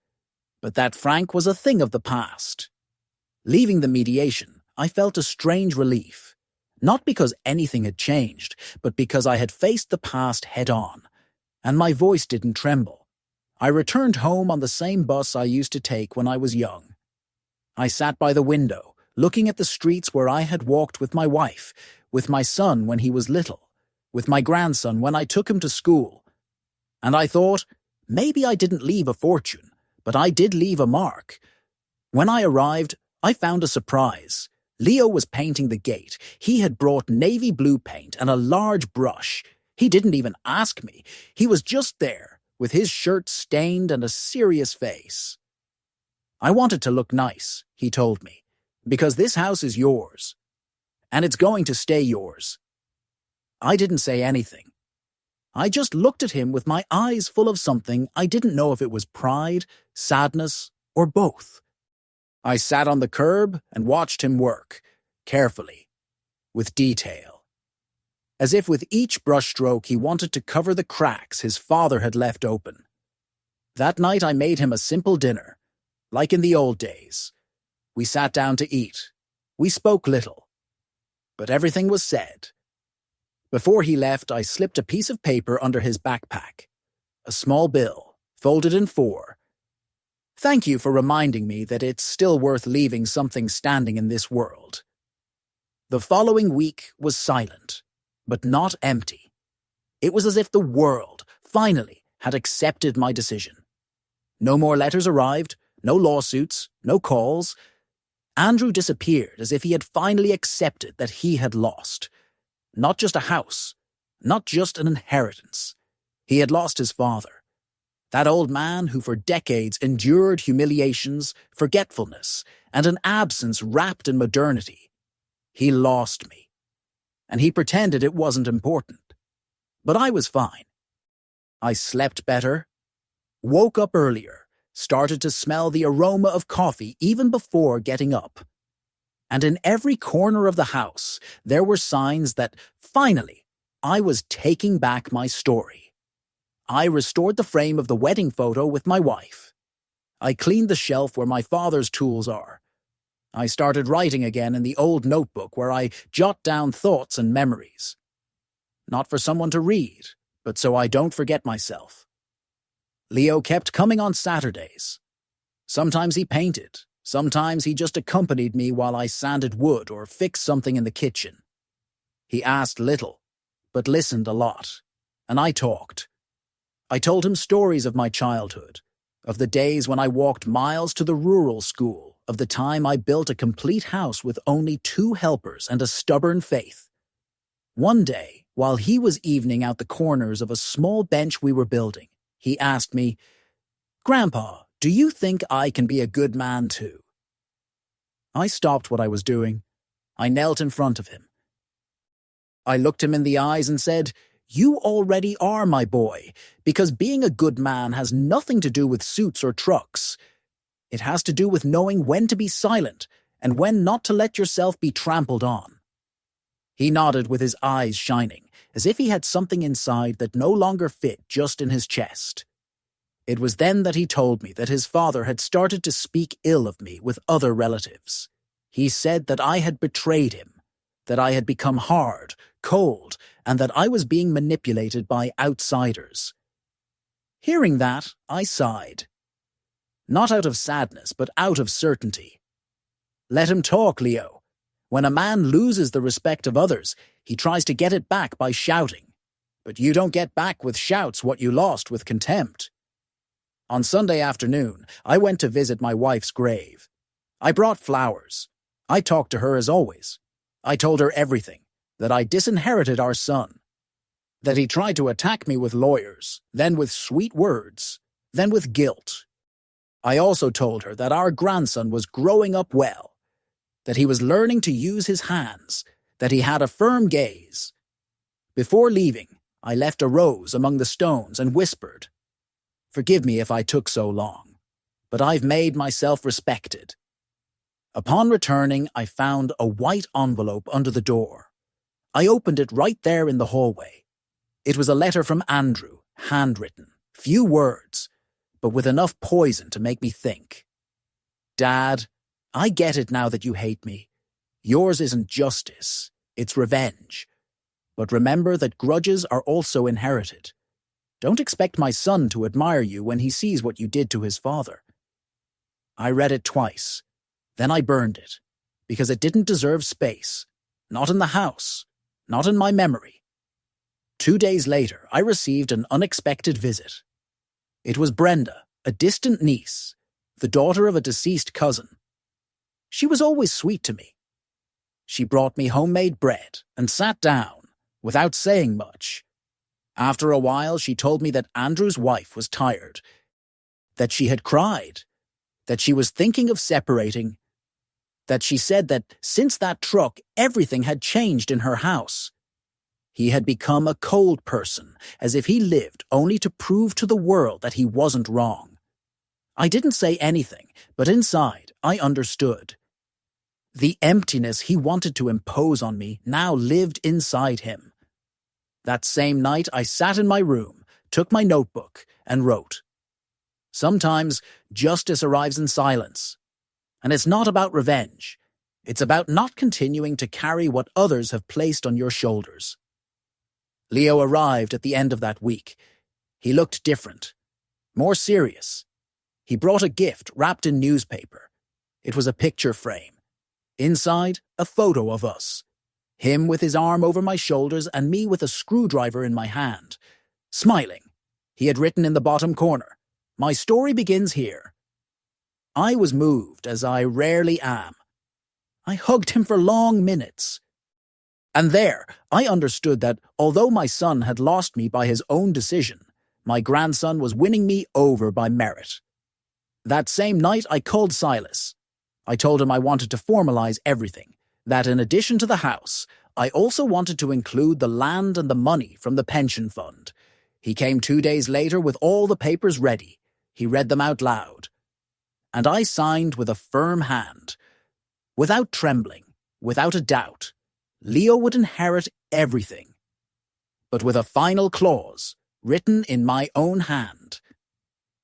But that Frank was a thing of the past. Leaving the mediation, I felt a strange relief. Not because anything had changed, but because I had faced the past head-on, and my voice didn't tremble. I returned home on the same bus I used to take when I was young. I sat by the window, looking at the streets where I had walked with my wife, with my son when he was little, with my grandson when I took him to school. And I thought, maybe I didn't leave a fortune, but I did leave a mark. When I arrived, I found a surprise. Leo was painting the gate. He had brought navy blue paint and a large brush. He didn't even ask me. He was just there, with his shirt stained and a serious face. I wanted to look nice, he told me, because this house is yours, and it's going to stay yours. I didn't say anything. I just looked at him with my eyes full of something I didn't know if it was pride, sadness, or both. I sat on the curb and watched him work, carefully, with detail. As if with each brushstroke he wanted to cover the cracks his father had left open. That night I made him a simple dinner, like in the old days. We sat down to eat. We spoke little. But everything was said. Before he left, I slipped a piece of paper under his backpack. A small bill, folded in 4. Thank you for reminding me that it's still worth leaving something standing in this world. The following week was silent, but not empty. It was as if the world, finally, had accepted my decision. No more letters arrived, no lawsuits, no calls. Andrew disappeared as if he had finally accepted that he had lost. Not just a house, not just an inheritance. He had lost his father. That old man who for decades endured humiliations, forgetfulness, and an absence wrapped in modernity. He lost me. And he pretended it wasn't important. But I was fine. I slept better, woke up earlier, started to smell the aroma of coffee even before getting up. And in every corner of the house, there were signs that, finally, I was taking back my story. I restored the frame of the wedding photo with my wife. I cleaned the shelf where my father's tools are. I started writing again in the old notebook where I jot down thoughts and memories. Not for someone to read, but so I don't forget myself. Leo kept coming on Saturdays. Sometimes he painted. Sometimes he just accompanied me while I sanded wood or fixed something in the kitchen. He asked little, but listened a lot, and I talked. I told him stories of my childhood, of the days when I walked miles to the rural school, of the time I built a complete house with only 2 helpers and a stubborn faith. One day, while he was evening out the corners of a small bench we were building, he asked me, "Grandpa, do you think I can be a good man too?" I stopped what I was doing. I knelt in front of him. I looked him in the eyes and said, "You already are my boy, because being a good man has nothing to do with suits or trucks. It has to do with knowing when to be silent and when not to let yourself be trampled on." He nodded with his eyes shining, as if he had something inside that no longer fit just in his chest. It was then that he told me that his father had started to speak ill of me with other relatives. He said that I had betrayed him, that I had become hard, cold, and that I was being manipulated by outsiders. Hearing that, I sighed. Not out of sadness, but out of certainty. Let him talk, Leo. When a man loses the respect of others, he tries to get it back by shouting. But you don't get back with shouts what you lost with contempt. On Sunday afternoon, I went to visit my wife's grave. I brought flowers. I talked to her as always. I told her everything, that I disinherited our son, that he tried to attack me with lawyers, then with sweet words, then with guilt. I also told her that our grandson was growing up well, that he was learning to use his hands, that he had a firm gaze. Before leaving, I left a rose among the stones and whispered, "Forgive me if I took so long, but I've made myself respected." Upon returning, I found a white envelope under the door. I opened it right there in the hallway. It was a letter from Andrew, handwritten, few words, but with enough poison to make me think. "Dad, I get it now that you hate me. Yours isn't justice, it's revenge. But remember that grudges are also inherited. Don't expect my son to admire you when he sees what you did to his father." I read it twice. Then I burned it, because it didn't deserve space. Not in the house, not in my memory. 2 days later, I received an unexpected visit. It was Brenda, a distant niece, the daughter of a deceased cousin. She was always sweet to me. She brought me homemade bread and sat down, without saying much. After a while, she told me that Andrew's wife was tired, that she had cried, that she was thinking of separating, that she said that since that truck, everything had changed in her house. He had become a cold person, as if he lived only to prove to the world that he wasn't wrong. I didn't say anything, but inside, I understood. The emptiness he wanted to impose on me now lived inside him. That same night, I sat in my room, took my notebook, and wrote. Sometimes, justice arrives in silence. And it's not about revenge. It's about not continuing to carry what others have placed on your shoulders. Leo arrived at the end of that week. He looked different, more serious. He brought a gift wrapped in newspaper. It was a picture frame. Inside, a photo of us. Him with his arm over my shoulders and me with a screwdriver in my hand. Smiling. He had written in the bottom corner, "My story begins here." I was moved, as I rarely am. I hugged him for long minutes. And there, I understood that although my son had lost me by his own decision, my grandson was winning me over by merit. That same night, I called Silas. I told him I wanted to formalize everything, that in addition to the house, I also wanted to include the land and the money from the pension fund. He came 2 days later with all the papers ready. He read them out loud. And I signed with a firm hand. Without trembling, without a doubt, Leo would inherit everything. But with a final clause, written in my own hand.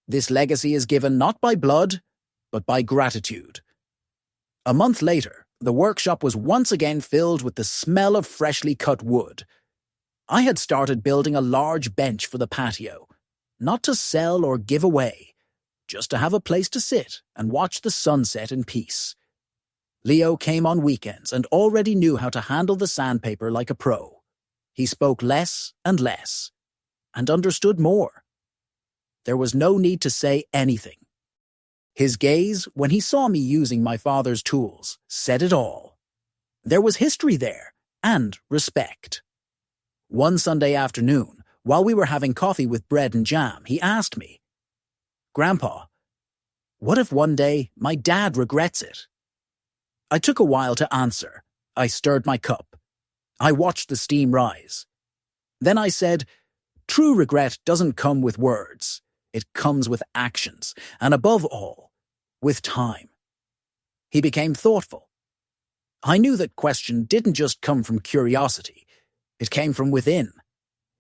This legacy is given not by blood, but by gratitude. A month later, the workshop was once again filled with the smell of freshly cut wood. I had started building a large bench for the patio, not to sell or give away, just to have a place to sit and watch the sunset in peace. Leo came on weekends and already knew how to handle the sandpaper like a pro. He spoke less and less, and understood more. There was no need to say anything. His gaze, when he saw me using my father's tools, said it all. There was history there, and respect. One Sunday afternoon, while we were having coffee with bread and jam, he asked me, "Grandpa, what if one day my dad regrets it?" I took a while to answer. I stirred my cup. I watched the steam rise. Then I said, "True regret doesn't come with words. It comes with actions, and above all, with time." He became thoughtful. I knew that question didn't just come from curiosity. It came from within.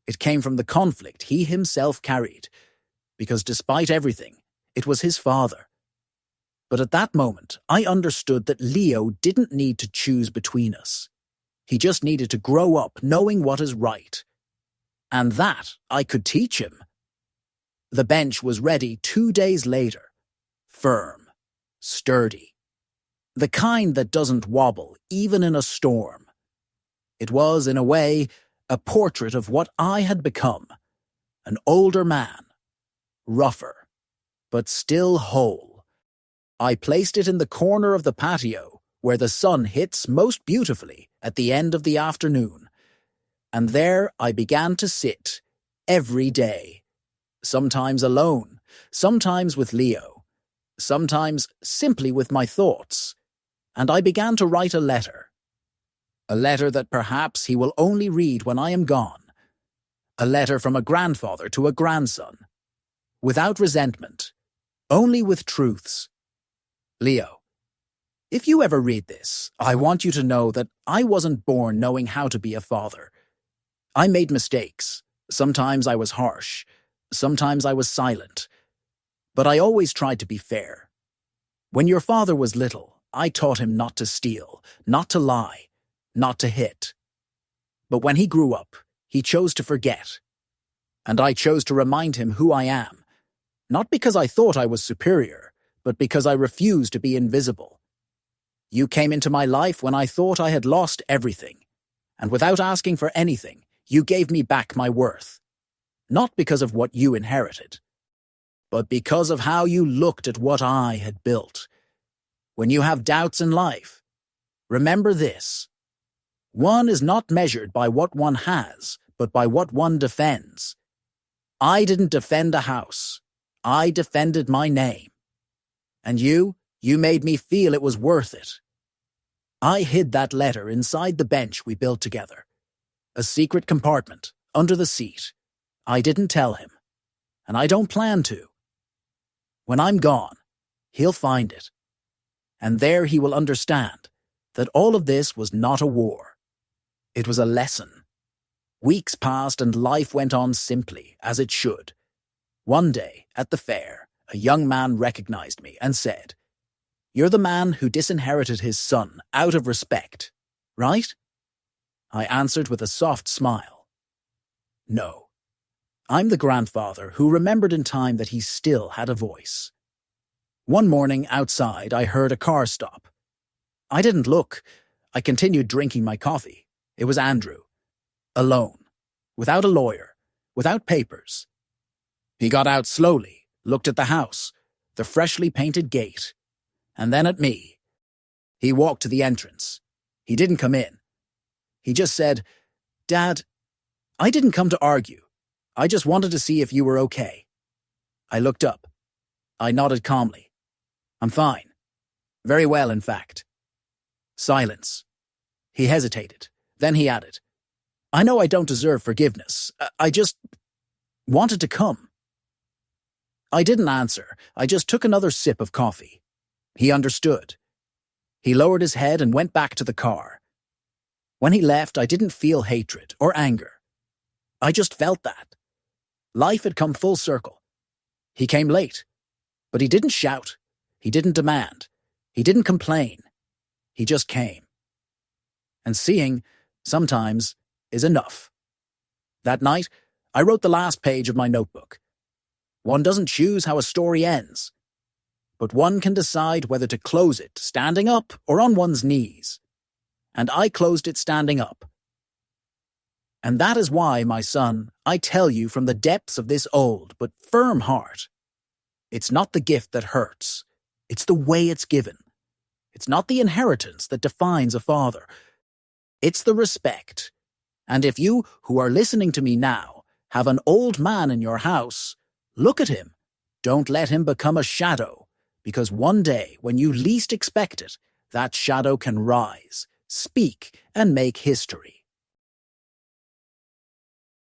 It came from the conflict he himself carried, because despite everything, it was his father. But at that moment, I understood that Leo didn't need to choose between us. He just needed to grow up knowing what is right. And that I could teach him. The bench was ready 2 days later. Firm, sturdy. The kind that doesn't wobble, even in a storm. It was, in a way, a portrait of what I had become. An older man. Rougher, but still whole. I placed it in the corner of the patio, where the sun hits most beautifully at the end of the afternoon. And there I began to sit, every day. Sometimes alone, sometimes with Leo, sometimes simply with my thoughts. And I began to write a letter. A letter that perhaps he will only read when I am gone. A letter from a grandfather to a grandson. Without resentment, only with truths. Leo, if you ever read this, I want you to know that I wasn't born knowing how to be a father. I made mistakes. Sometimes I was harsh. Sometimes I was silent. But I always tried to be fair. When your father was little, I taught him not to steal, not to lie, not to hit. But when he grew up, he chose to forget. And I chose to remind him who I am, not because I thought I was superior, but because I refused to be invisible. You came into my life when I thought I had lost everything, and without asking for anything, you gave me back my worth. Not because of what you inherited, but because of how you looked at what I had built. When you have doubts in life, remember this. One is not measured by what one has, but by what one defends. I didn't defend a house. I defended my name. And you made me feel it was worth it. I hid that letter inside the bench we built together. A secret compartment, under the seat. I didn't tell him. And I don't plan to. When I'm gone, he'll find it. And there he will understand that all of this was not a war. It was a lesson. Weeks passed and life went on simply, as it should. One day, at the fair, a young man recognized me and said, "You're the man who disinherited his son out of respect, right?" I answered with a soft smile. No. I'm the grandfather who remembered in time that he still had a voice. One morning outside, I heard a car stop. I didn't look. I continued drinking my coffee. It was Andrew. Alone. Without a lawyer. Without papers. He got out slowly. Looked at the house, the freshly painted gate, and then at me. He walked to the entrance. He didn't come in. He just said, "Dad, I didn't come to argue. I just wanted to see if you were okay." I looked up. I nodded calmly. "I'm fine. Very well, in fact." Silence. He hesitated. Then he added, "I know I don't deserve forgiveness. I just wanted to come." I didn't answer. I just took another sip of coffee. He understood. He lowered his head and went back to the car. When he left, I didn't feel hatred or anger. I just felt that. Life had come full circle. He came late, but he didn't shout. He didn't demand. He didn't complain. He just came. And seeing, sometimes, is enough. That night, I wrote the last page of my notebook. One doesn't choose how a story ends, but one can decide whether to close it standing up or on one's knees. And I closed it standing up. And that is why, my son, I tell you from the depths of this old but firm heart, it's not the gift that hurts, it's the way it's given. It's not the inheritance that defines a father. It's the respect, And if you, who are listening to me now, have an old man in your house, look at him. Don't let him become a shadow, because one day, when you least expect it, that shadow can rise, speak, and make history.